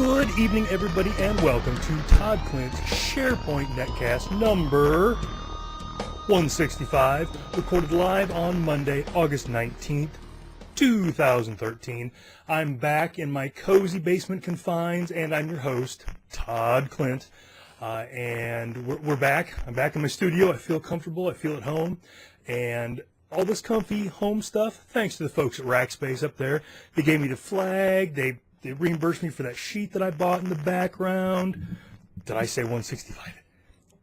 Good evening, everybody, and welcome to Todd Klindt's SharePoint Netcast number 165, recorded live on Monday, August 19th, 2013. I'm back in my cozy basement confines, and I'm your host, Todd Klindt. And we're back. I'm back in my studio. I feel comfortable. I feel at home. And all this comfy home stuff, thanks to the folks at Rackspace up there. They gave me the flag. They reimbursed me for that sheet that I bought in the background. Did I say 165?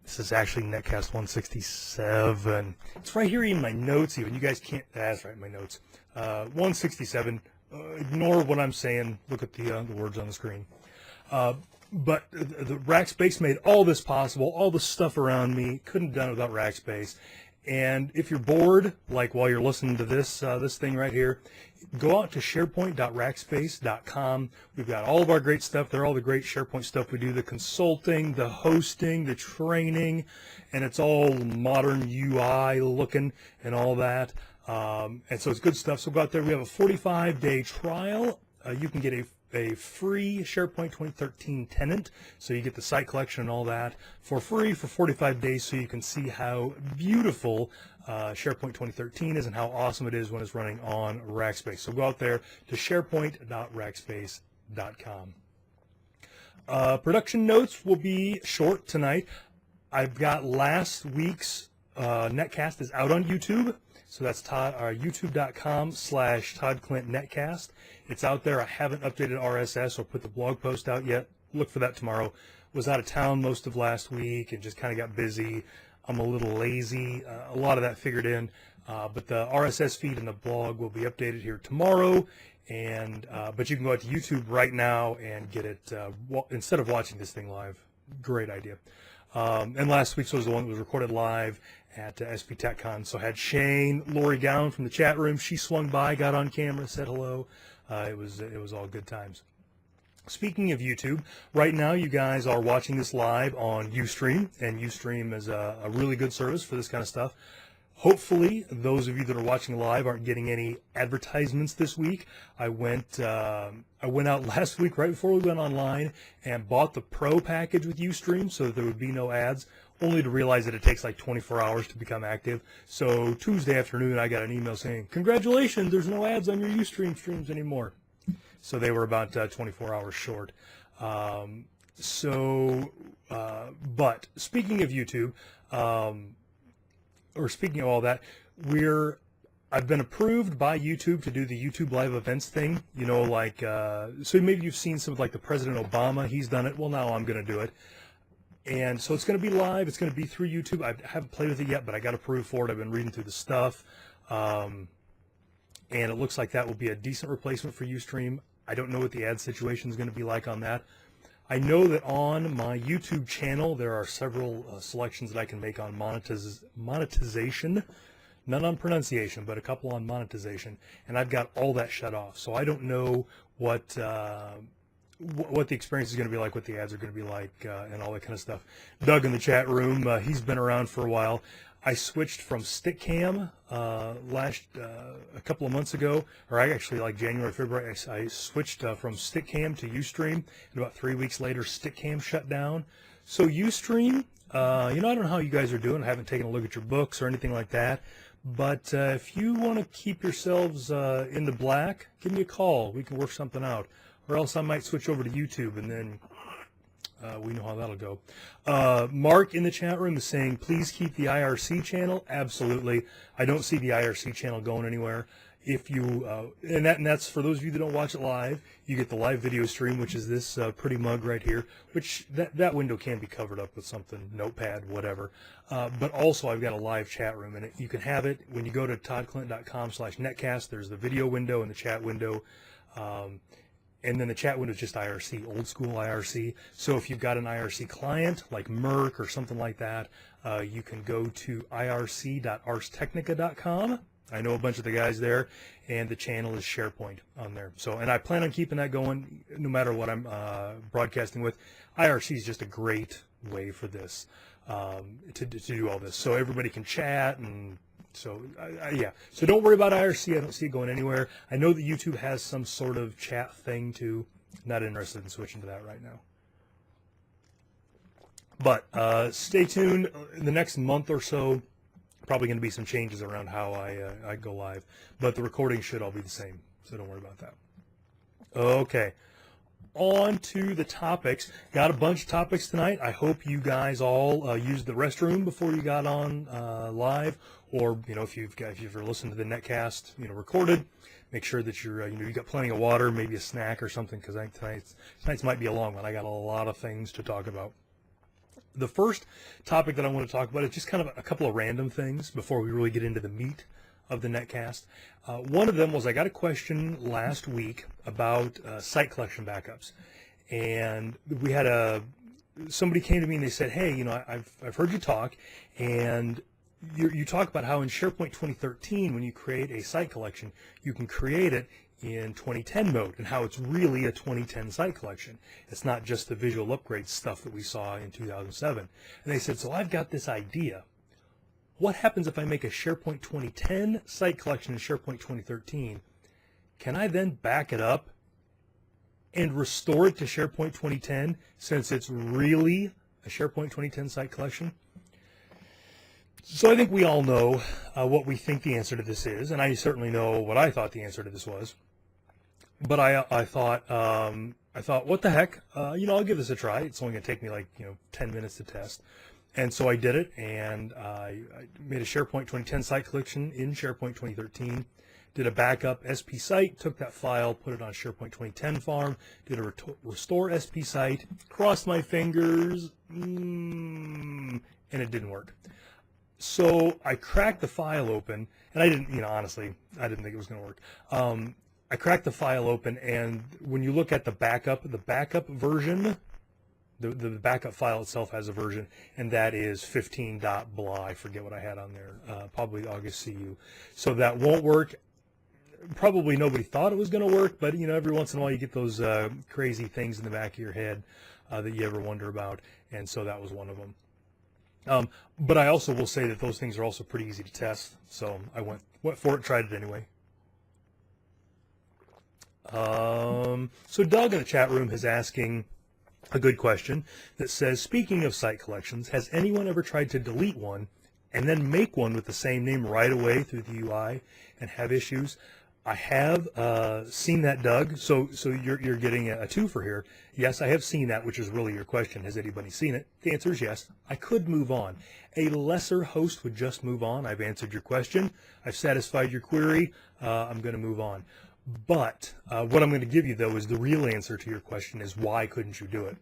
This is actually Netcast 167. It's right here in my notes even. You guys can't, that's right, my notes. 167. Ignore what I'm saying. Look at the words on the screen. But the Rackspace made all this possible, all the stuff around me. Couldn't have done it without Rackspace. And if you're bored, like while you're listening to this this thing right here, go out to SharePoint.Rackspace.com. We've got all of our great stuff there, all the great SharePoint stuff we do, the consulting, the hosting, the training, and it's all modern UI looking and all that. And so it's good stuff. So go out there. We have a 45-day trial. You can get a free SharePoint 2013 tenant, so you get the site collection and all that for free for 45 days, so you can see how beautiful SharePoint 2013 is and how awesome it is when it's running on Rackspace. So go out there to SharePoint.Rackspace.com. Production notes will be short tonight. I've got last week's Netcast is out on YouTube. So that's youtube.com/Todd Klindt Netcast. It's out there. I haven't updated RSS or put the blog post out yet. Look for that tomorrow. Was out of town most of last week and just kind of got busy. I'm a little lazy. A lot of that figured in. But the RSS feed and the blog will be updated here tomorrow. And but you can go out to YouTube right now and get it instead of watching this thing live. Great idea. And last week's was the one that was recorded live at SP TechCon. So I had Shane, Lori Gowan from the chat room. She swung by, got on camera, said hello. It was all good times. Speaking of YouTube, right now you guys are watching this live on Ustream, and Ustream is a really good service for this kind of stuff. Hopefully, those of you that are watching live aren't getting any advertisements this week. I went out last week right before we went online and bought the Pro package with Ustream so that there would be no ads, only to realize that it takes like 24 hours to become active. So Tuesday afternoon, I got an email saying, "Congratulations, there's no ads on your Ustream streams anymore." So they were about 24 hours short. But speaking of YouTube, or speaking of all that, I've been approved by YouTube to do the YouTube live events thing. You know, like, so maybe you've seen some of like the President Obama, he's done it. Well, now I'm going to do it. And so it's going to be live. It's going to be through YouTube. I haven't played with it yet, but I got approved for it. I've been reading through the stuff. And it looks like that will be a decent replacement for Ustream. I don't know what the ad situation is going to be like on that. I know that on my YouTube channel, there are several selections that I can make on monetization. None on pronunciation, but a couple on monetization. And I've got all that shut off. So I don't know what the experience is going to be like, what the ads are going to be like, and all that kind of stuff. Doug in the chat room, he's been around for a while. I switched from Stickcam a couple of months ago, or actually like January, February. I switched from Stickcam to Ustream, and about 3 weeks later, Stickcam shut down. So Ustream, I don't know how you guys are doing. I haven't taken a look at your books or anything like that. But if you want to keep yourselves in the black, give me a call. We can work something out. Or else I might switch over to YouTube, and then we know how that'll go. Mark in the chat room is saying, please keep the IRC channel. Absolutely. I don't see the IRC channel going anywhere. If you and that's for those of you that don't watch it live, you get the live video stream, which is this pretty mug right here, which that window can be covered up with something, notepad, whatever. But also I've got a live chat room, and you can have it when you go to toddklindt.com/netcast. There's the video window and the chat window. And then the chat window is just IRC, old school IRC. So if you've got an IRC client like Merck or something like that, you can go to irc.arstechnica.com. I know a bunch of the guys there, and the channel is SharePoint on there. So, and I plan on keeping that going no matter what I'm broadcasting with. IRC is just a great way for this, to do all this. So everybody can chat and So, yeah. So don't worry about IRC. I don't see it going anywhere. I know that YouTube has some sort of chat thing too. Not interested in switching to that right now. But stay tuned. In the next month or so, probably going to be some changes around how I go live. But the recording should all be the same, so don't worry about that. Okay, on to the topics. Got a bunch of topics tonight. I hope you guys all used the restroom before you got on live, or if you've ever listened to the Netcast, recorded. Make sure that you're you got plenty of water, maybe a snack or something, because tonight's might be a long one. I got a lot of things to talk about. The first topic that I want to talk about is just kind of a couple of random things before we really get into the meat of the Netcast. One of them was I got a question last week about site collection backups, and we had somebody came to me and they said, hey, I've heard you talk, and you talk about how in SharePoint 2013 when you create a site collection, you can create it in 2010 mode, and how it's really a 2010 site collection. It's not just the visual upgrade stuff that we saw in 2007. And they said, so I've got this idea. What happens if I make a SharePoint 2010 site collection in SharePoint 2013? Can I then back it up and restore it to SharePoint 2010 since it's really a SharePoint 2010 site collection? So I think we all know what we think the answer to this is, and I certainly know what I thought the answer to this was. But I thought, what the heck? I'll give this a try. It's only going to take me 10 minutes to test. And so I did it, and I made a SharePoint 2010 site collection in SharePoint 2013, did a backup SP site, took that file, put it on SharePoint 2010 farm, did a restore SP site, crossed my fingers, and it didn't work. So I cracked the file open, and I didn't, honestly, I didn't think it was going to work. I cracked the file open, and when you look at the backup version, the backup file itself has a version, and that is 15.blah. I forget what I had on there, probably August CU. So that won't work. Probably nobody thought it was going to work, but every once in a while you get those crazy things in the back of your head that you ever wonder about, and so that was one of them. But I also will say that those things are also pretty easy to test, so I went for it, tried it anyway. So Doug in the chat room is asking a good question that says, speaking of site collections, has anyone ever tried to delete one and then make one with the same name right away through the UI and have issues? I have seen that, Doug. So you're getting a twofer here. Yes, I have seen that, which is really your question. Has anybody seen it? The answer is yes. I could move on. A lesser host would just move on. I've answered your question. I've satisfied your query. I'm going to move on. But what I'm going to give you, though, is the real answer to your question is why couldn't you do it?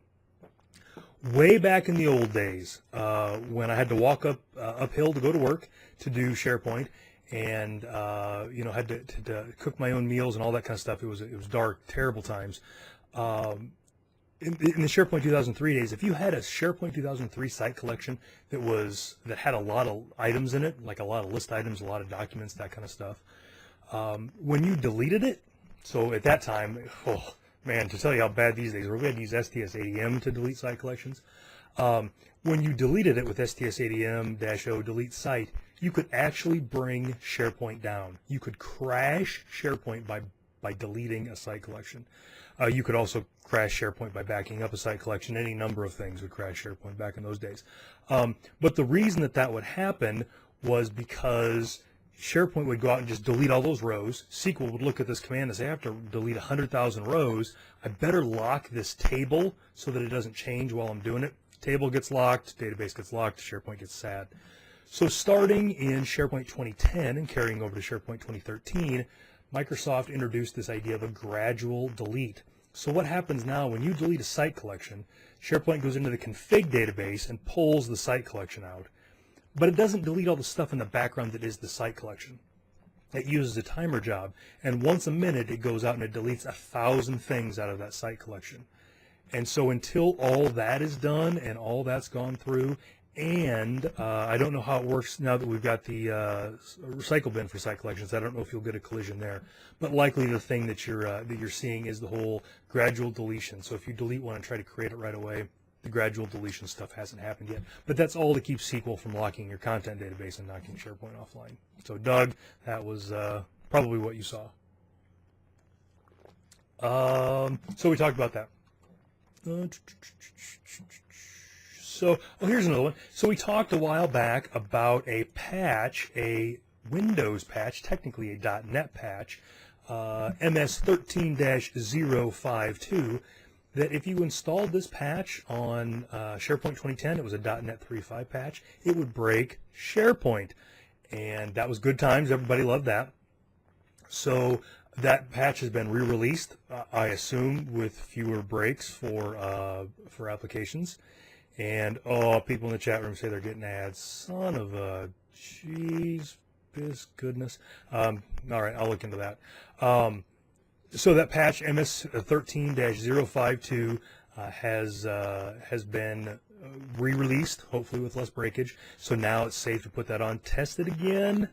Way back in the old days, when I had to walk uphill to go to work to do SharePoint, and had to cook my own meals and all that kind of stuff. It was dark, terrible times. In the SharePoint 2003 days, if you had a SharePoint 2003 site collection that had a lot of items in it, like a lot of list items, a lot of documents, that kind of stuff, when you deleted it, so at that time, oh man, to tell you how bad these days are, we had to use STS-ADM to delete site collections. When you deleted it with STS-ADM-O delete site, you could actually bring SharePoint down. You could crash SharePoint by deleting a site collection. You could also crash SharePoint by backing up a site collection. Any number of things would crash SharePoint back in those days. But the reason that would happen was because SharePoint would go out and just delete all those rows. SQL would look at this command and say, I have to delete 100,000 rows. I better lock this table so that it doesn't change while I'm doing it. Table gets locked, database gets locked, SharePoint gets sad. So starting in SharePoint 2010 and carrying over to SharePoint 2013, Microsoft introduced this idea of a gradual delete. So what happens now when you delete a site collection, SharePoint goes into the config database and pulls the site collection out. But it doesn't delete all the stuff in the background that is the site collection. It uses a timer job, and once a minute it goes out and it deletes 1,000 things out of that site collection. And so until all that is done and all that's gone through, and I don't know how it works now that we've got the recycle bin for site collections. I don't know if you'll get a collision there, but likely the thing that you're seeing is the whole gradual deletion. So if you delete one and try to create it right away, the gradual deletion stuff hasn't happened yet. But that's all to keep SQL from locking your content database and knocking SharePoint offline. So Doug, that was probably what you saw. So we talked about that. So, oh, here's another one. So we talked a while back about a patch, a Windows patch, technically a .NET patch, MS13-052, that if you installed this patch on SharePoint 2010, it was a .NET 3.5 patch, it would break SharePoint. And that was good times. Everybody loved that. So that patch has been re-released, I assume, with fewer breaks for applications. And, oh, people in the chat room say they're getting ads. Son of a jeez, biz goodness. All right, I'll look into that. So that patch, MS13-052, has been re-released, hopefully with less breakage. So now it's safe to put that on. Test it again.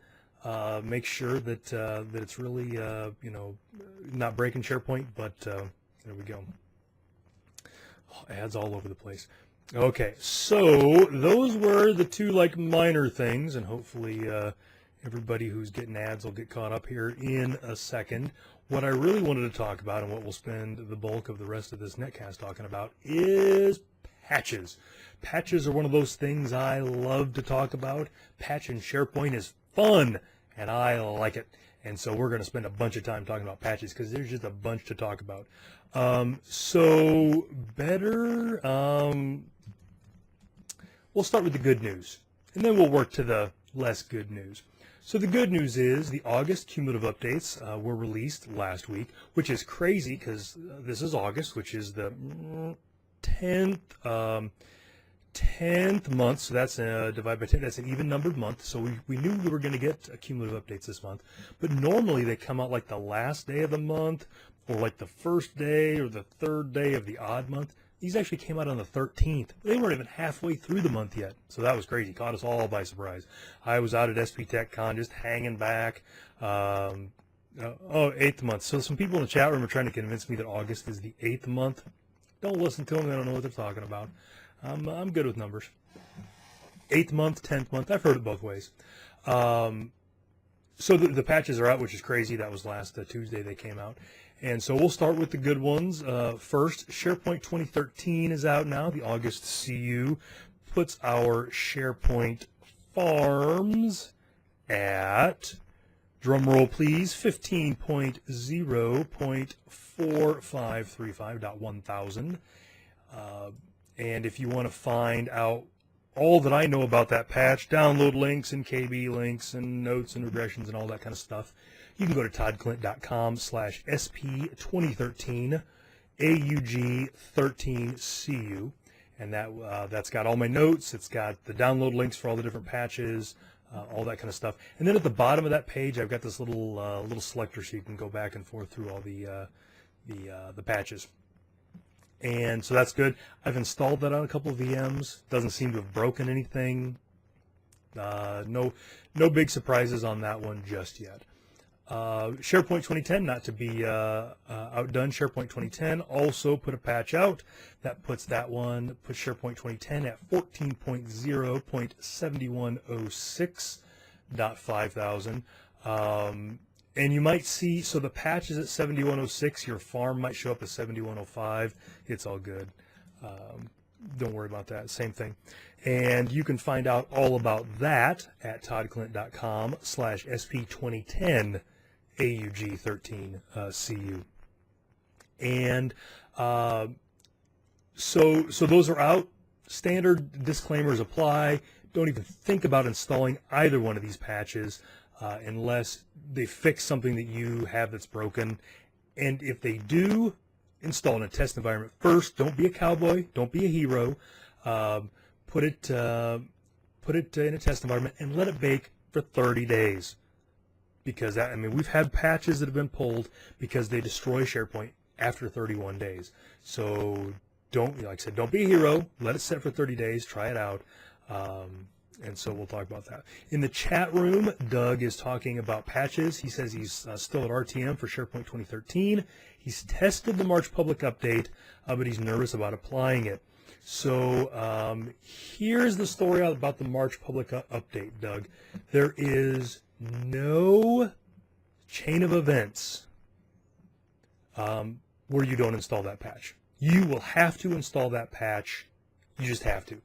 Make sure that that it's really not breaking SharePoint. But there we go. Oh, ads all over the place. Okay, so those were the two minor things, and hopefully everybody who's getting ads will get caught up here in a second. What I really wanted to talk about, and what we'll spend the bulk of the rest of this netcast talking about, is patches. Patches are one of those things I love to talk about. Patching SharePoint is fun, and I like it. And so we're going to spend a bunch of time talking about patches because there's just a bunch to talk about. We'll start with the good news, and then we'll work to the less good news. So the good news is the August cumulative updates were released last week, which is crazy because this is August, which is the 10th month. So that's divided by 10. That's an even numbered month. So we knew we were going to get cumulative updates this month. But normally they come out like the last day of the month, or like the first day or the third day of the odd month. These actually came out on the 13th. They weren't even halfway through the month yet. So that was crazy. Caught us all by surprise. I was out at SP TechCon just hanging back. 8th month. So some people in the chat room are trying to convince me that August is the 8th month. Don't listen to them. They don't know what they're talking about. I'm good with numbers. 8th month, 10th month. I've heard it both ways. So the patches are out, which is crazy. That was last Tuesday they came out. And so we'll start with the good ones. First, SharePoint 2013 is out now. The August CU puts our SharePoint farms at, drumroll please, 15.0.4535.1000. And if you want to find out all that I know about that patch, download links and KB links and notes and regressions and all that kind of stuff, you can go to toddklindt.com/SP2013 AUG13CU, and that's got all my notes. It's got the download links for all the different patches, all that kind of stuff. And then at the bottom of that page, I've got this little selector so you can go back and forth through all the patches. And so that's good. I've installed that on a couple of VMs. Doesn't seem to have broken anything. No big surprises on that one just yet. SharePoint 2010, not to be outdone, SharePoint 2010 also put a patch out that puts SharePoint 2010 at 14.0.7106.5000. And you might see, so the patch is at 7106, your farm might show up as 7105. It's all good. Don't worry about that. Same thing. And you can find out all about that at toddklindt.com/SP2010 AUG13 CU. And so those are out. Standard disclaimers apply. Don't even think about installing either one of these patches unless they fix something that you have that's broken. And if they do, install in a test environment first. Don't be a cowboy. Don't be a hero. Put it in a test environment and let it bake for 30 days. Because we've had patches that have been pulled because they destroy SharePoint after 31 days. So don't be a hero. Let it set for 30 days. Try it out. And so we'll talk about that. In the chat room, Doug is talking about patches. He says he's still at RTM for SharePoint 2013. He's tested the March public update, but he's nervous about applying it. So here's the story about the March public update, Doug. There is no chain of events where you don't install that patch. You will have to install that patch. You just have to,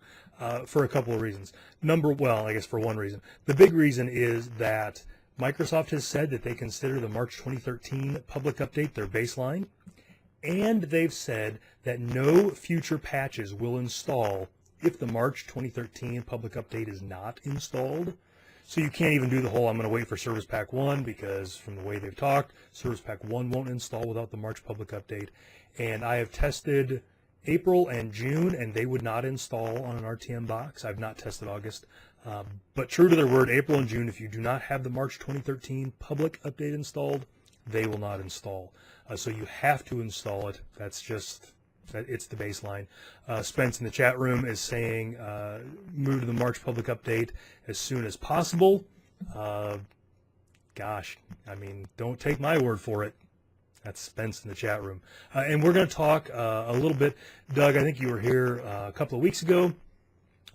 for a couple of reasons. I guess for one reason. The big reason is that Microsoft has said that they consider the March 2013 public update their baseline, and they've said that no future patches will install if the March 2013 public update is not installed. So you can't even do the whole, I'm going to wait for Service Pack 1, because from the way they've talked, Service Pack 1 won't install without the March public update. And I have tested April and June, and they would not install on an RTM box. I've not tested August. But true to their word, April and June, if you do not have the March 2013 public update installed, they will not install. So you have to install it. It's the baseline. Spence in the chat room is saying move to the March public update as soon as possible. Gosh, I mean, don't take my word for it. That's Spence in the chat room. And we're going to talk a little bit. Doug, I think you were here a couple of weeks ago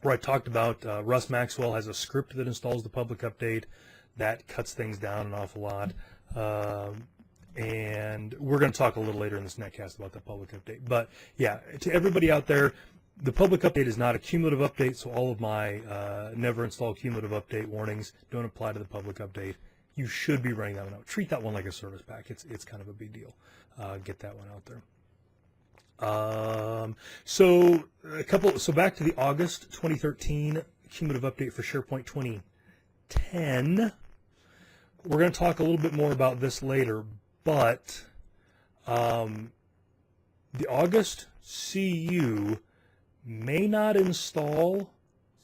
where I talked about Russ Maxwell has a script that installs the public update. That cuts things down an awful lot. And we're going to talk a little later in this netcast about that public update. But yeah, to everybody out there, the public update is not a cumulative update, so all of my never install cumulative update warnings don't apply to the public update. You should be running that one out. Treat that one like a service pack. It's kind of a big deal. Get that one out there. So back to the August 2013 cumulative update for SharePoint 2010. We're going to talk a little bit more about this later, but the August CU may not install,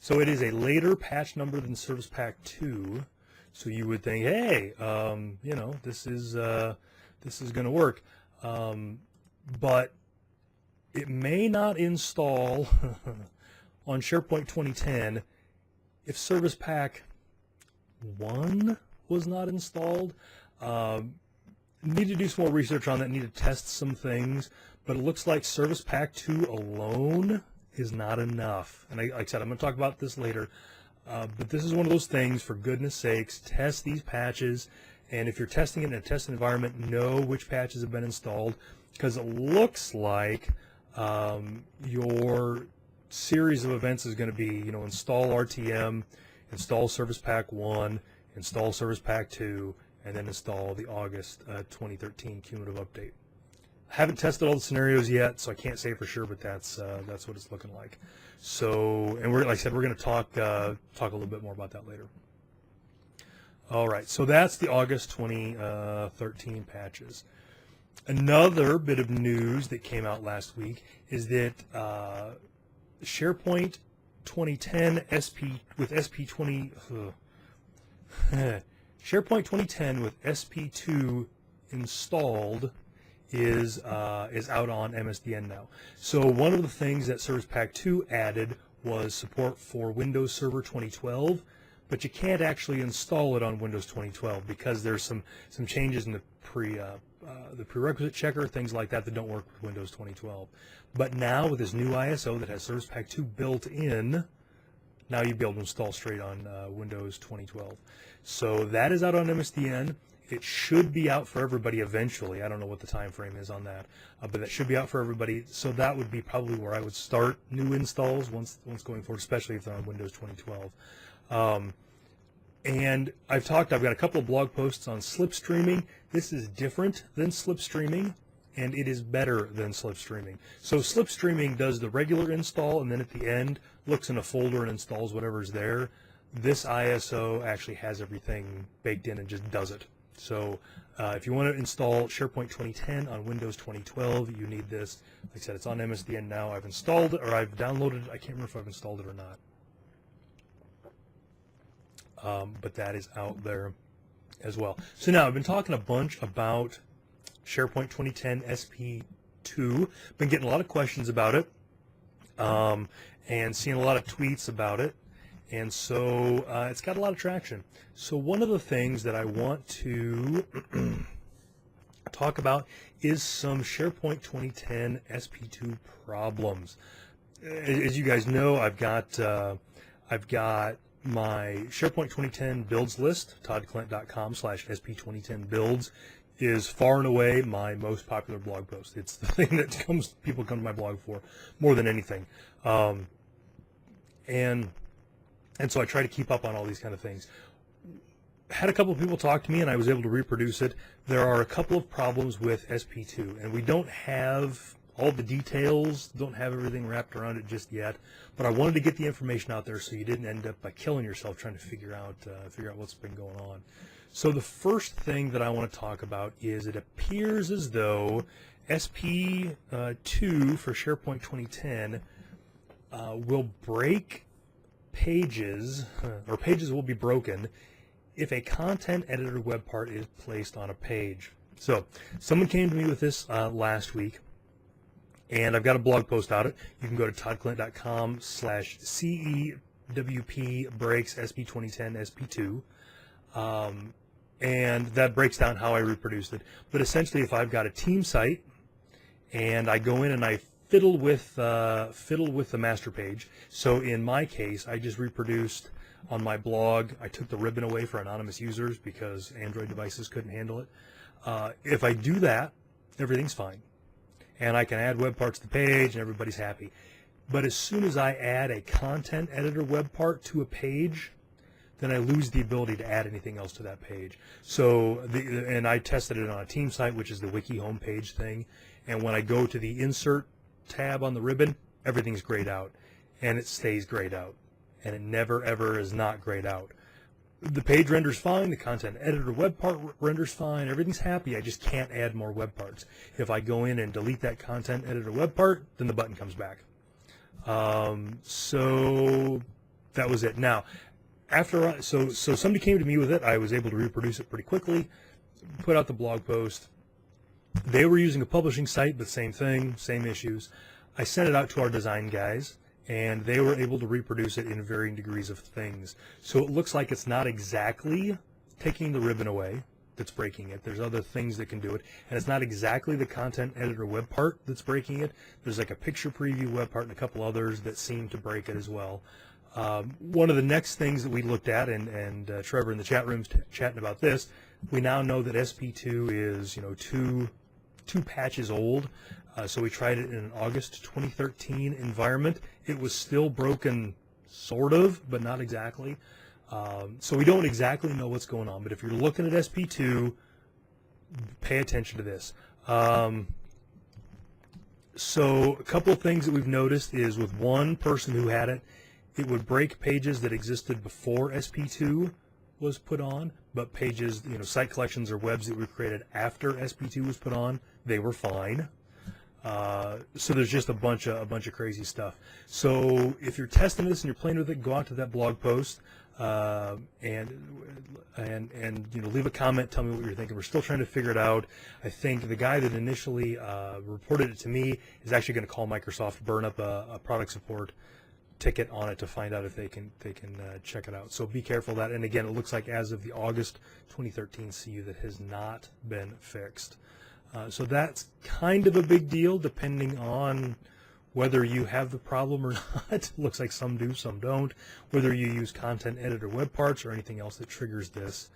so it is a later patch number than Service Pack 2. So you would think, hey, this is going to work, but it may not install on SharePoint 2010 if Service Pack 1 was not installed. Need to do some more research on that. Need to test some things, but it looks like Service Pack 2 alone is not enough. And like I said, I'm going to talk about this later. But this is one of those things, for goodness sakes, test these patches, and if you're testing it in a test environment, know which patches have been installed, because it looks like your series of events is going to be, install RTM, install Service Pack 1, install Service Pack 2, and then install the August 2013 cumulative update. I haven't tested all the scenarios yet, so I can't say for sure, but that's what it's looking like. So, and like I said, we're going to talk a little bit more about that later. All right, so that's the August 2013 patches. Another bit of news that came out last week is that SharePoint 2010 SharePoint 2010 with SP2 installed is out on MSDN now. So one of the things that Service Pack 2 added was support for Windows Server 2012, but you can't actually install it on Windows 2012 because there's some changes in the prerequisite checker, things like that don't work with Windows 2012. But now with this new ISO that has Service Pack 2 built in, now you'll be able to install straight on Windows 2012. So that is out on MSDN. It should be out for everybody eventually. I don't know what the time frame is on that, but that should be out for everybody. So that would be probably where I would start new installs once going forward, especially if they're on Windows 2012. And I've got a couple of blog posts on slipstreaming. This is different than slipstreaming, and it is better than slipstreaming. So slipstreaming does the regular install, and then at the end looks in a folder and installs whatever's there. This ISO actually has everything baked in and just does it. So if you want to install SharePoint 2010 on Windows 2012, you need this. Like I said, it's on MSDN now. I've installed it, or I've downloaded it. I can't remember if I've installed it or not. But that is out there as well. So now I've been talking a bunch about SharePoint 2010 SP2. Been getting a lot of questions about it and seeing a lot of tweets about it. And so it's got a lot of traction. So one of the things that I want to talk about is some SharePoint 2010 SP2 problems. As you guys know, I've got my SharePoint 2010 builds list, toddklindt.com/SP2010 builds. is far and away my most popular blog post. It's the thing that people come to my blog for more than anything. And so I try to keep up on all these kind of things. Had a couple of people talk to me, and I was able to reproduce it. There are a couple of problems with SP2, and we don't have all the details, don't have everything wrapped around it just yet. But I wanted to get the information out there so you didn't end up by killing yourself trying to figure out what's been going on. So the first thing that I want to talk about is it appears as though SP2 for SharePoint 2010 will break pages, or pages will be broken if a content editor web part is placed on a page. So someone came to me with this last week, and I've got a blog post on it. You can go to toddklindt.com/CEWP breaks SP2010 SP2. And that breaks down how I reproduced it. But essentially, if I've got a team site and I go in and I fiddle with the master page. So in my case, I just reproduced on my blog. I took the ribbon away for anonymous users because Android devices couldn't handle it. If I do that, everything's fine, and I can add web parts to the page, and everybody's happy. But as soon as I add a content editor web part to a page, then I lose the ability to add anything else to that page. So, and I tested it on a team site, which is the wiki homepage thing. And when I go to the insert tab on the ribbon, everything's grayed out, and it stays grayed out, and it never ever is not grayed out. The page renders fine, the content editor web part renders fine, everything's happy. I just can't add more web parts. If I go in and delete that content editor web part, then the button comes back. So that was it. Now, so somebody came to me with it. I was able to reproduce it pretty quickly, put out the blog post. They were using a publishing site, but same thing, same issues. I sent it out to our design guys, and they were able to reproduce it in varying degrees of things. So it looks like it's not exactly taking the ribbon away that's breaking it. There's other things that can do it, and it's not exactly the content editor web part that's breaking it. There's like a picture preview web part and a couple others that seem to break it as well. One of the next things that we looked at, and Trevor in the chat room's chatting about this, we now know that SP2 is two patches old. So we tried it in an August 2013 environment. It was still broken, sort of, but not exactly. So we don't exactly know what's going on. But if you're looking at SP2, pay attention to this. So a couple of things that we've noticed is with one person who had it, it would break pages that existed before SP2 was put on, but pages, site collections or webs that were created after SP2 was put on, they were fine. So there's just a bunch of crazy stuff. So if you're testing this and you're playing with it, go out to that blog post and leave a comment. Tell me what you're thinking. We're still trying to figure it out. I think the guy that initially reported it to me is actually going to call Microsoft, burn up a product support ticket on it to find out if they can check it out. So be careful of that. And again, it looks like as of the August 2013 CU that has not been fixed. So that's kind of a big deal depending on whether you have the problem or not. Looks like some do, some don't. Whether you use content editor web parts or anything else that triggers this.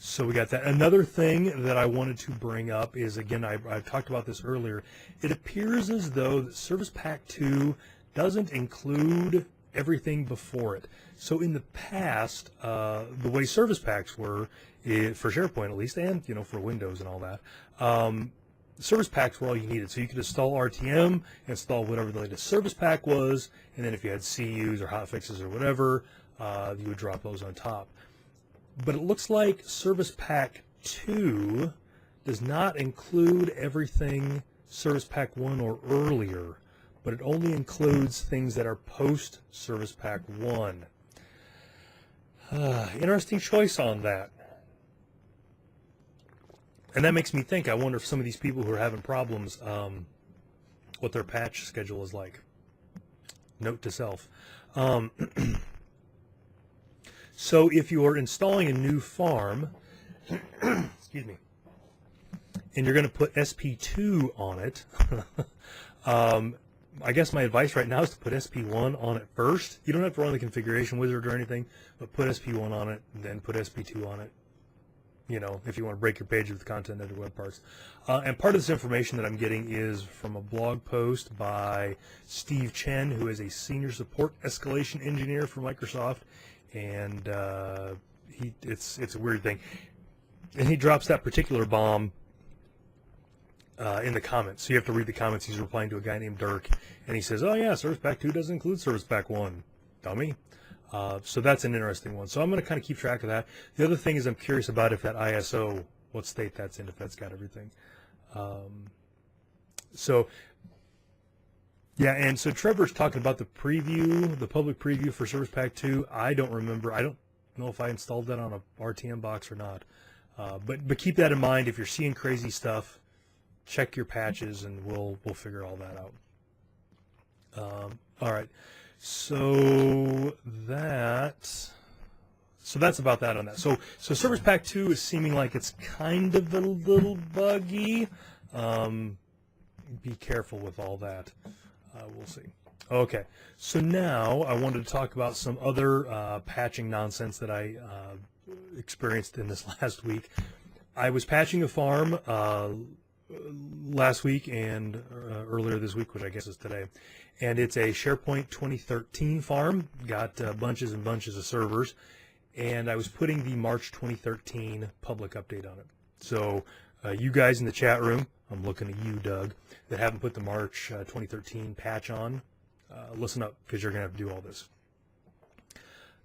So we got that. Another thing that I wanted to bring up is, again, I talked about this earlier. It appears as though that Service Pack 2 doesn't include everything before it. So in the past, the way Service Packs were, for SharePoint at least, and for Windows and all that, Service Packs were all you needed. So you could install RTM, install whatever the latest Service Pack was, and then if you had CUs or hotfixes or whatever, you would drop those on top. But it looks like Service Pack 2 does not include everything Service Pack 1 or earlier, but it only includes things that are post Service Pack 1. Interesting choice on that. And that makes me think, I wonder if some of these people who are having problems, what their patch schedule is like. Note to self. So if you are installing a new farm, excuse me, and you're going to put SP2 on it, I guess my advice right now is to put SP1 on it first. You don't have to run the configuration wizard or anything, but put SP1 on it, and then put SP2 on it. You know, if you want to break your page with content editor web parts. And part of this information that I'm getting is from a blog post by Steve Chen, who is a senior support escalation engineer for Microsoft, and it's a weird thing. And he drops that particular bomb in the comments. So you have to read the comments. He's replying to a guy named Dirk, and he says, oh yeah, Service Pack 2 doesn't include Service Pack 1. Dummy. So that's an interesting one. So I'm going to kind of keep track of that. The other thing is I'm curious about if that ISO, what state that's in, if that's got everything. So yeah, and so Trevor's talking about the preview, the public preview for Service Pack 2. I don't remember. I don't know if I installed that on a RTM box or not. But keep that in mind. If you're seeing crazy stuff, check your patches, and we'll figure all that out. All right, so that's about that on that. So Service Pack 2 is seeming like it's kind of a little buggy. Be careful with all that. We'll see. Okay, so now I wanted to talk about some other patching nonsense that I experienced in this last week. I was patching a farm last week and earlier this week, which I guess is today, and it's a SharePoint 2013 farm, got bunches and bunches of servers, and I was putting the March 2013 public update on it. So you guys in the chat room, I'm looking at you, Doug, that haven't put the March 2013 patch on, listen up, because you're going to have to do all this.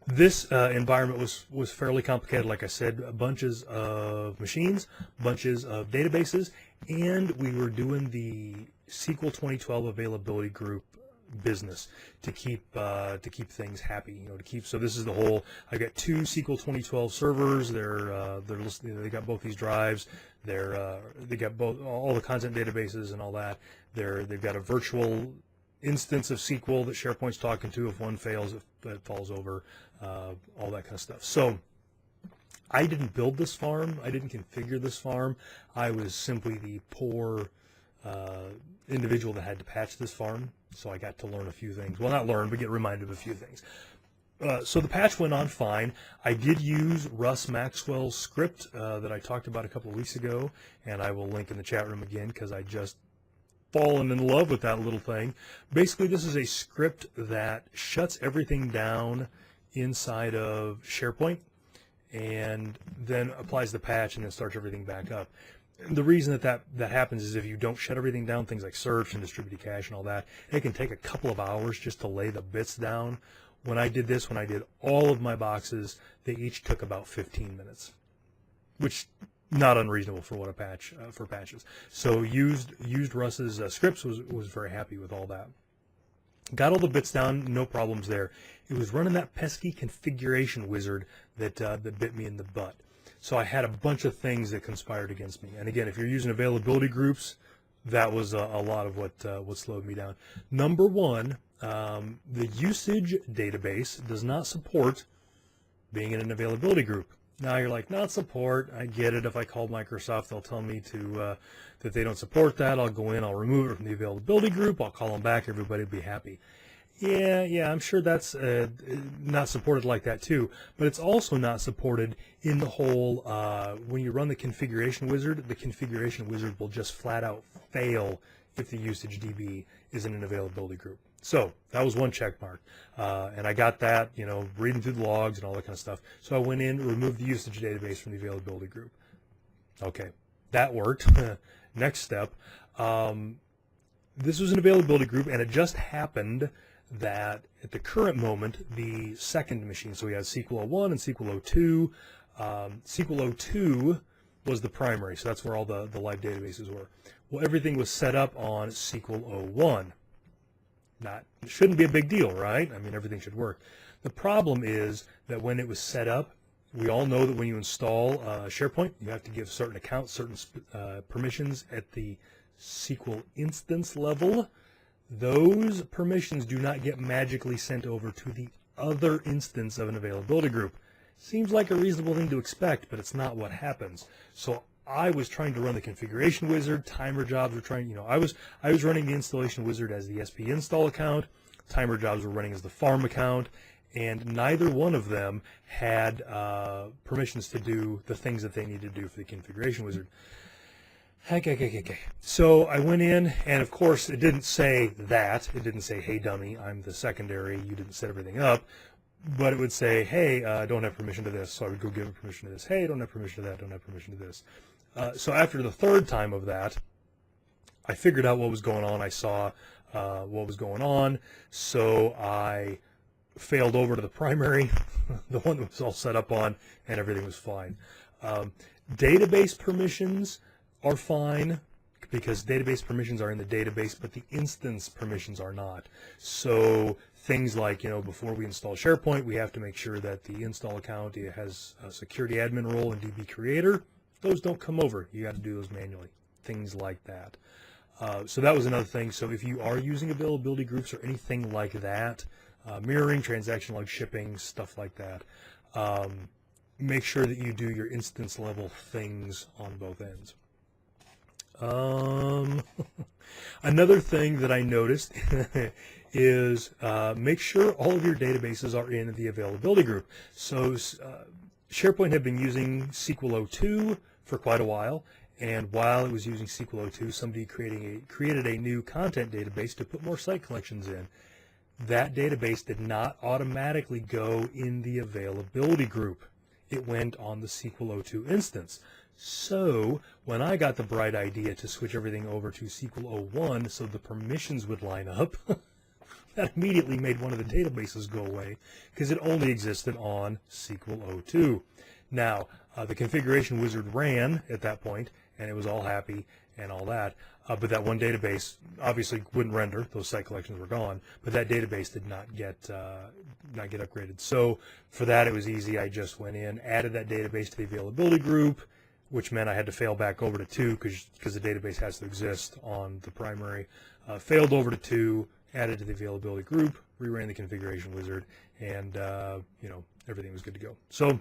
This environment was fairly complicated. Like I said, bunches of machines, bunches of databases, and we were doing the SQL 2012 availability group business to keep things happy. You know, so this is the whole. I got 2 SQL 2012 servers. They're they got both these drives. They got both all the content databases and all that. They've got a virtual instance of SQL that SharePoint's talking to. If one fails, it falls over, all that kind of stuff. So I didn't build this farm. I didn't configure this farm. I was simply the poor individual that had to patch this farm. So I got to learn a few things. Well, not learn, but get reminded of a few things. So the patch went on fine. I did use Russ Maxwell's script that I talked about a couple of weeks ago, and I will link in the chat room again because I just fallen in love with that little thing. Basically, this is a script that shuts everything down inside of SharePoint and then applies the patch and then starts everything back up. And the reason that happens is if you don't shut everything down, things like search and distributed cache and all that, it can take a couple of hours just to lay the bits down. When I did this, when I did all of my boxes, they each took about 15 minutes, which not unreasonable for what a patch for patches. So used Russ's scripts, was very happy with all that. Got all the bits down, no problems there. It was running that pesky configuration wizard that bit me in the butt. So I had a bunch of things that conspired against me. And again, if you're using availability groups, that was a lot of what slowed me down. Number one, the usage database does not support being in an availability group. Now you're like, not support. I get it. If I call Microsoft, they'll tell me to that they don't support that. I'll go in, I'll remove it from the availability group. I'll call them back. Everybody will be happy. Yeah, I'm sure that's not supported like that too. But it's also not supported in the whole, when you run the configuration wizard will just flat out fail if the usage DB is in an availability group. So that was one check mark. And I got that, reading through the logs and all that kind of stuff. So I went in, removed the usage database from the availability group. Okay, that worked. Next step. This was an availability group, and it just happened that at the current moment, the second machine, so we had SQL 01 and SQL 02. SQL 02 was the primary, so that's where all the live databases were. Well, everything was set up on SQL 01. It shouldn't be a big deal, right? I mean, everything should work. The problem is that when it was set up, we all know that when you install SharePoint, you have to give certain accounts, certain permissions at the SQL instance level. Those permissions do not get magically sent over to the other instance of an availability group. Seems like a reasonable thing to expect, but it's not what happens. So I was trying to run the configuration wizard. Timer jobs were trying, I was running the installation wizard as the SP install account. Timer jobs were running as the farm account, and neither one of them had permissions to do the things that they needed to do for the configuration wizard. Okay. So I went in, and of course it didn't say that. It didn't say, hey dummy, I'm the secondary, you didn't set everything up. But it would say, hey, I don't have permission to this. So I would go give it permission to this. Hey, don't have permission to that, don't have permission to this. So after the third time of that, I figured out what was going on. I saw what was going on. So I failed over to the primary, the one that was all set up on, and everything was fine. Database permissions are fine because database permissions are in the database, but the instance permissions are not. So things like, before we install SharePoint, we have to make sure that the install account has a security admin role and DB creator. Those don't come over. You got to do those manually. Things like that. So that was another thing. So if you are using availability groups or anything like that, mirroring, transaction log shipping, stuff like that, make sure that you do your instance level things on both ends. Another thing that I noticed is make sure all of your databases are in the availability group. So SharePoint had been using SQL02 for quite a while, and while it was using SQL02, somebody created a new content database to put more site collections in. That database did not automatically go in the availability group. It went on the SQL02 instance. So when I got the bright idea to switch everything over to SQL01 so the permissions would line up, that immediately made one of the databases go away because it only existed on SQL02. Now, the configuration wizard ran at that point, and it was all happy and all that, but that one database obviously wouldn't render. Those site collections were gone, but that database did not get upgraded. So for that, it was easy. I just went in, added that database to the availability group, which meant I had to fail back over to 2 because the database has to exist on the primary. Failed over to 2, added to the availability group, reran the configuration wizard, and everything was good to go. So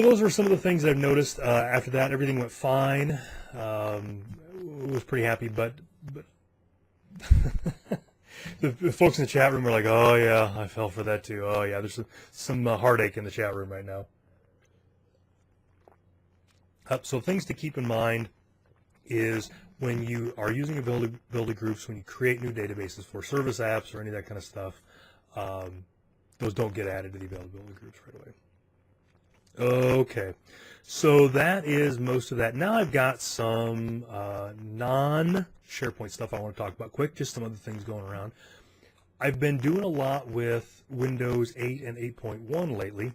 those are some of the things I've noticed. After that, everything went fine. Was pretty happy, but the folks in the chat room are like, "Oh yeah, I fell for that too. Oh yeah, there's some heartache in the chat room right now." So things to keep in mind is when you are using availability groups, when you create new databases for service apps or any of that kind of stuff, those don't get added to the availability groups right away. Okay, so that is most of that. Now I've got some non-SharePoint stuff I want to talk about quick, just some other things going around. I've been doing a lot with Windows 8 and 8.1 lately,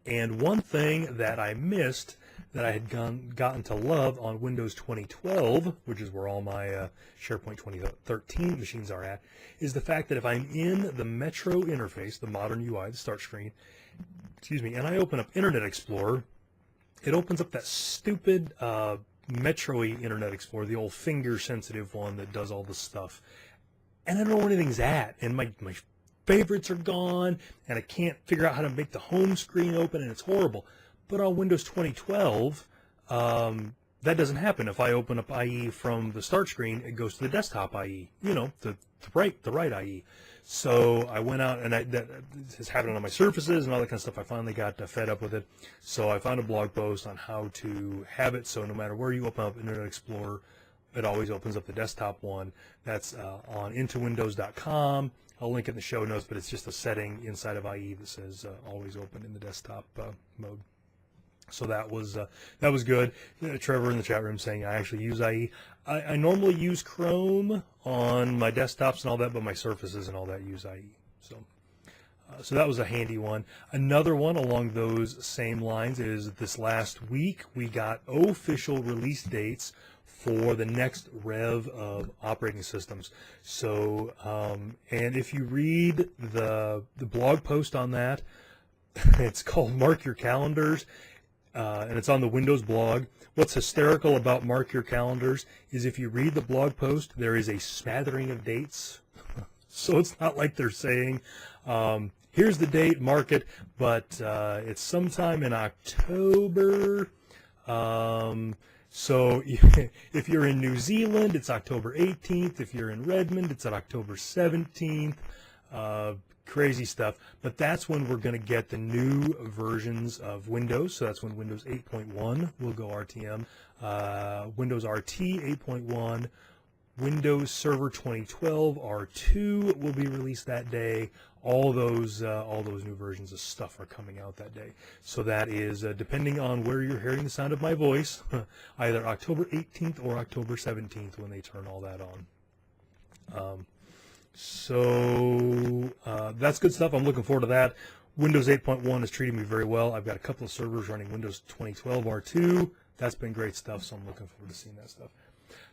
and one thing that I missed that I had gotten to love on Windows 2012, which is where all my SharePoint 2013 machines are at, is the fact that if I'm in the Metro interface, the modern UI, the start screen, and I open up Internet Explorer, it opens up that stupid Metro-y Internet Explorer, the old finger-sensitive one that does all this stuff. And I don't know where anything's at, and my favorites are gone, and I can't figure out how to make the home screen open, and it's horrible. But on Windows 2012, that doesn't happen. If I open up IE from the start screen, it goes to the desktop IE, the right IE. So I went out, and that has happened on my surfaces and all that kind of stuff. I finally got fed up with it. So I found a blog post on how to have it so no matter where you open up Internet Explorer, it always opens up the desktop one. That's on intowindows.com. I'll link it in the show notes, but it's just a setting inside of IE that says always open in the desktop mode. So that was good. Trevor in the chat room saying I actually use IE. I normally use Chrome on my desktops and all that, but my surfaces and all that use IE. So that was a handy one. Another one along those same lines is this last week we got official release dates for the next rev of operating systems. So and if you read the blog post on that, it's called Mark Your Calendars. And it's on the Windows blog. What's hysterical about Mark Your Calendars is if you read the blog post, there is a smattering of dates. So it's not like they're saying, here's the date, mark it, but it's sometime in October. So if you're in New Zealand, it's October 18th. If you're in Redmond, it's on October 17th. Crazy stuff. But that's when we're going to get the new versions of Windows. So that's when Windows 8.1 will go RTM. Windows RT 8.1. Windows Server 2012 R2 will be released that day. All those new versions of stuff are coming out that day. So that is, depending on where you're hearing the sound of my voice, either October 18th or October 17th when they turn all that on. So that's good stuff. I'm looking forward to that. Windows 8.1 is treating me very well. I've got a couple of servers running Windows 2012 R2. That's been great stuff, so I'm looking forward to seeing that stuff.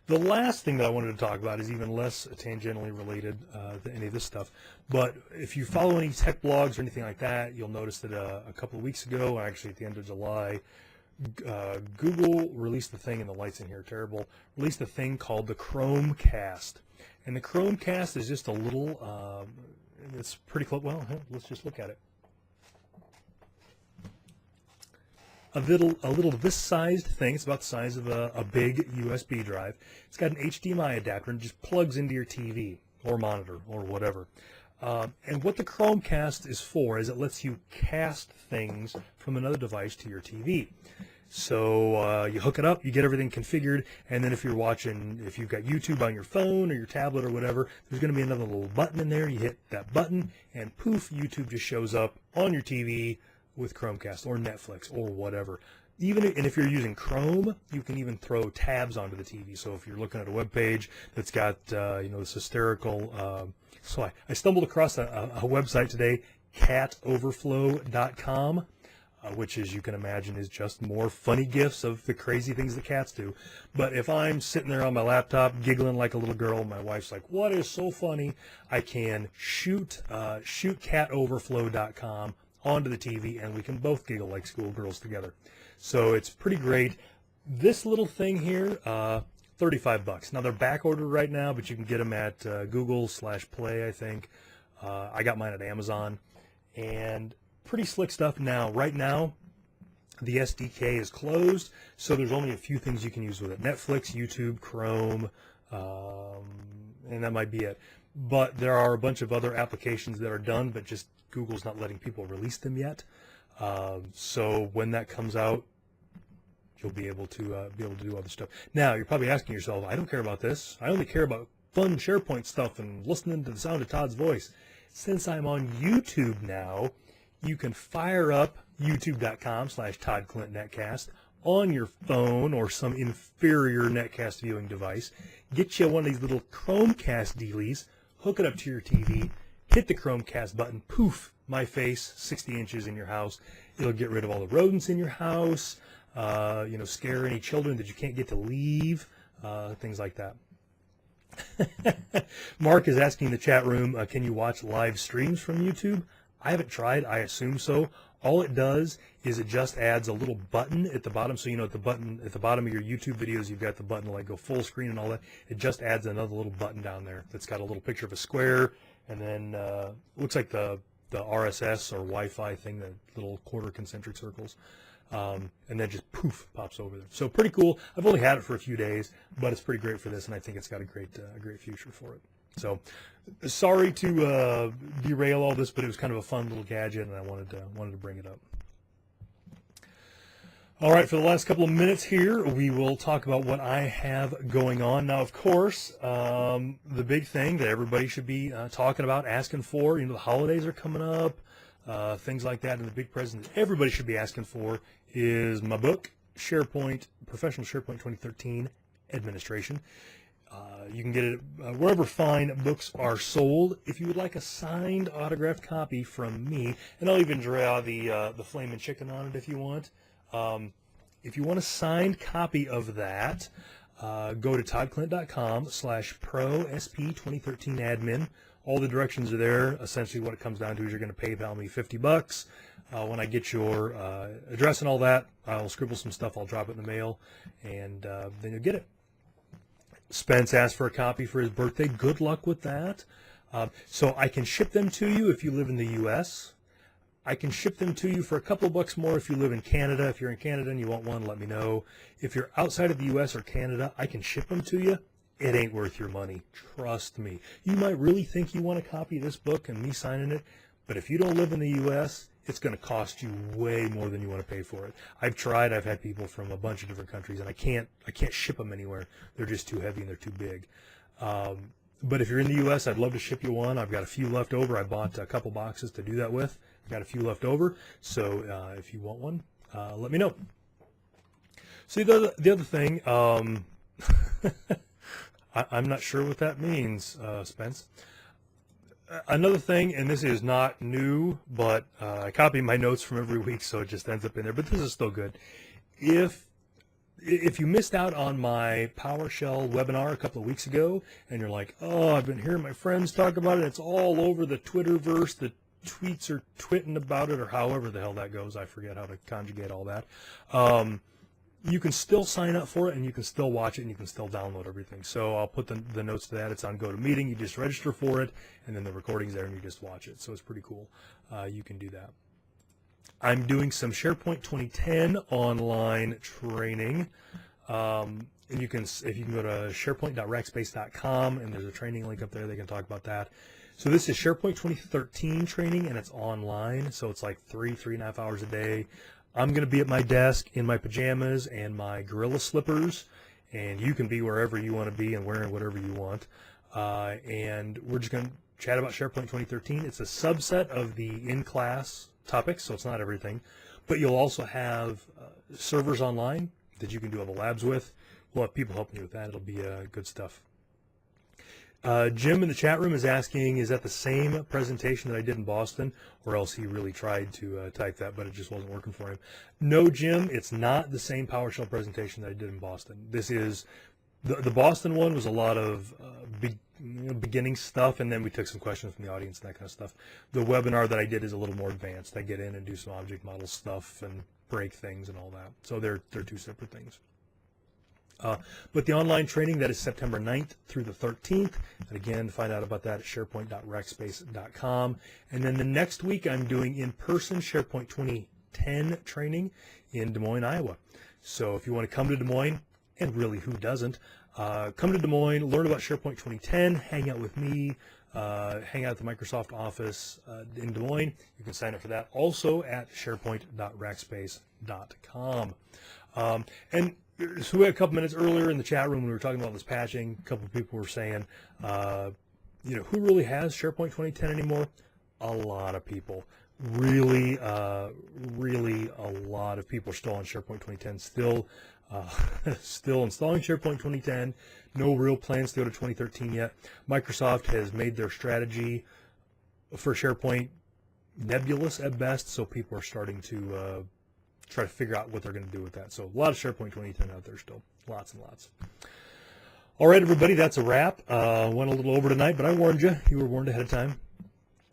The last thing that I wanted to talk about is even less tangentially related to any of this stuff. But if you follow any tech blogs or anything like that, you'll notice that a couple of weeks ago, actually at the end of July, Google released the thing, and the lights in here are terrible, released a thing called the Chromecast. And the Chromecast is just a little, it's pretty close. Well, let's just look at it. A little this sized thing. It's about the size of a big USB drive. It's got an HDMI adapter and just plugs into your TV or monitor or whatever. And what the Chromecast is for is it lets you cast things from another device to your TV. So you hook it up, you get everything configured, and then if you've got YouTube on your phone or your tablet or whatever, there's going to be another little button in there. You hit that button, and poof, YouTube just shows up on your TV with Chromecast or Netflix or whatever. And if you're using Chrome, you can even throw tabs onto the TV. So if you're looking at a web page that's got this hysterical. So I stumbled across a website today, catoverflow.com. Which, as you can imagine, is just more funny gifs of the crazy things that cats do. But if I'm sitting there on my laptop giggling like a little girl, my wife's like, "What is so funny?" I can shoot catoverflow.com onto the TV, and we can both giggle like schoolgirls together. So it's pretty great. This little thing here, $35. Now they're back ordered right now, but you can get them at Google/Play, I think. I got mine at Amazon, and pretty slick stuff. Now, right now, the SDK is closed, so there's only a few things you can use with it. Netflix, YouTube, Chrome, and that might be it. But there are a bunch of other applications that are done, but just Google's not letting people release them yet. So when that comes out, you'll be able to do other stuff. Now, you're probably asking yourself, I don't care about this. I only care about fun SharePoint stuff and listening to the sound of Todd's voice. Since I'm on YouTube now, you can fire up youtube.com/Todd Klindt Netcast on your phone or some inferior Netcast viewing device. Get you one of these little Chromecast dealies, hook it up to your TV, hit the Chromecast button, poof, my face, 60 inches in your house. It'll get rid of all the rodents in your house, scare any children that you can't get to leave, things like that. Mark is asking in the chat room, can you watch live streams from YouTube? I haven't tried. I assume so. All it does is it just adds a little button at the bottom. So, at the bottom of your YouTube videos, you've got the button to like go full screen and all that. It just adds another little button down there that's got a little picture of a square, and then looks like the RSS or Wi-Fi thing, the little quarter concentric circles, and then just poof pops over there. So pretty cool. I've only had it for a few days, but it's pretty great for this, and I think it's got a great future for it. So sorry to derail all this, but it was kind of a fun little gadget, and I wanted to bring it up. All right, for the last couple of minutes here, we will talk about what I have going on. Now, of course, the big thing that everybody should be talking about, asking for, the holidays are coming up, things like that, and the big present that everybody should be asking for is my book, SharePoint, Professional SharePoint 2013 Administration. You can get it wherever fine books are sold. If you would like a signed autographed copy from me, and I'll even draw the flaming chicken on it if you want. If you want a signed copy of that, go to toddklindt.com/pro SP2013 admin. All the directions are there. Essentially what it comes down to is you're going to PayPal me $50. When I get your address and all that, I'll scribble some stuff. I'll drop it in the mail, and then you'll get it. Spence asked for a copy for his birthday. Good luck with that. So I can ship them to you if you live in the U.S. I can ship them to you for a couple of bucks more if you live in Canada. If you're in Canada and you want one, let me know. If you're outside of the U.S. or Canada, I can ship them to you. It ain't worth your money. Trust me. You might really think you want a copy of this book and me signing it, but if you don't live in the U.S., it's going to cost you way more than you want to pay for it. I've tried. I've had people from a bunch of different countries, and I can't ship them anywhere. They're just too heavy and they're too big. But if you're in the U.S., I'd love to ship you one. I've got a few left over. I bought a couple boxes to do that with. I've got a few left over. So if you want one, let me know. See, the other thing, I'm not sure what that means, Spence. Another thing, and this is not new, but I copy my notes from every week, so it just ends up in there. But this is still good. If you missed out on my PowerShell webinar a couple of weeks ago, and you're like, oh, I've been hearing my friends talk about it, it's all over the Twitterverse, the tweets are twitting about it, or however the hell that goes. I forget how to conjugate all that. You can still sign up for it, and you can still watch it, and you can still download everything. So I'll put the notes to that. It's on GoToMeeting. You just register for it, and then the recording's there, and you just watch it. So it's pretty cool. You can do that. I'm doing some SharePoint 2010 online training. And if you can go to sharepoint.rackspace.com, and there's a training link up there. They can talk about that. So this is SharePoint 2013 training, and it's online. So it's like 3.5 hours a day. I'm going to be at my desk in my pajamas and my gorilla slippers, and you can be wherever you want to be and wearing whatever you want. And we're just going to chat about SharePoint 2013. It's a subset of the in-class topics, so it's not everything. But you'll also have servers online that you can do all the labs with. We'll have people helping you with that. It'll be good stuff. Jim in the chat room is asking, is that the same presentation that I did in Boston, or else he really tried to type that, but it just wasn't working for him? No, Jim, it's not the same PowerShell presentation that I did in Boston. This is, the Boston one was a lot of beginning stuff, and then we took some questions from the audience and that kind of stuff. The webinar that I did is a little more advanced. I get in and do some object model stuff and break things and all that. So they're two separate things. But the online training, that is September 9th through the 13th. And again, find out about that at sharepoint.rackspace.com. And then the next week, I'm doing in-person SharePoint 2010 training in Des Moines, Iowa. So if you want to come to Des Moines, and really who doesn't, come to Des Moines, learn about SharePoint 2010, hang out with me, hang out at the Microsoft office in Des Moines. You can sign up for that also at sharepoint.rackspace.com. And so we had a couple minutes earlier in the chat room when we were talking about this patching. A couple of people were saying, who really has SharePoint 2010 anymore? A lot of people. Really a lot of people are still on SharePoint 2010. Still installing SharePoint 2010. No real plans to go to 2013 yet. Microsoft has made their strategy for SharePoint nebulous at best, so people are starting to try to figure out what they're going to do with that. So a lot of SharePoint 2010 out there still. Lots and lots. All right, everybody, that's a wrap. Went a little over tonight, but I warned you. You were warned ahead of time.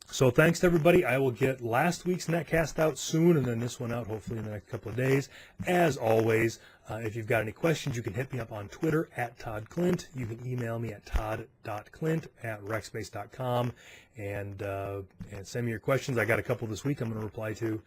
So thanks to everybody. I will get last week's Netcast out soon, and then this one out hopefully in the next couple of days. As always, if you've got any questions, you can hit me up on Twitter at Todd Klindt. You can email me at todd.klindt@rackspace.com and send me your questions. I got a couple this week I'm going to reply to.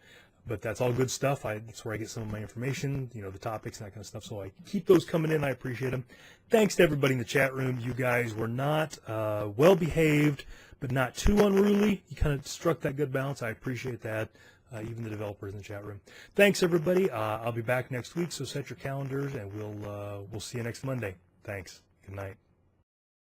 But that's all good stuff. That's where I get some of my information, the topics and that kind of stuff. So I keep those coming in. I appreciate them. Thanks to everybody in the chat room. You guys were not well-behaved, but not too unruly. You kind of struck that good balance. I appreciate that, even the developers in the chat room. Thanks, everybody. I'll be back next week, so set your calendars, and we'll see you next Monday. Thanks. Good night.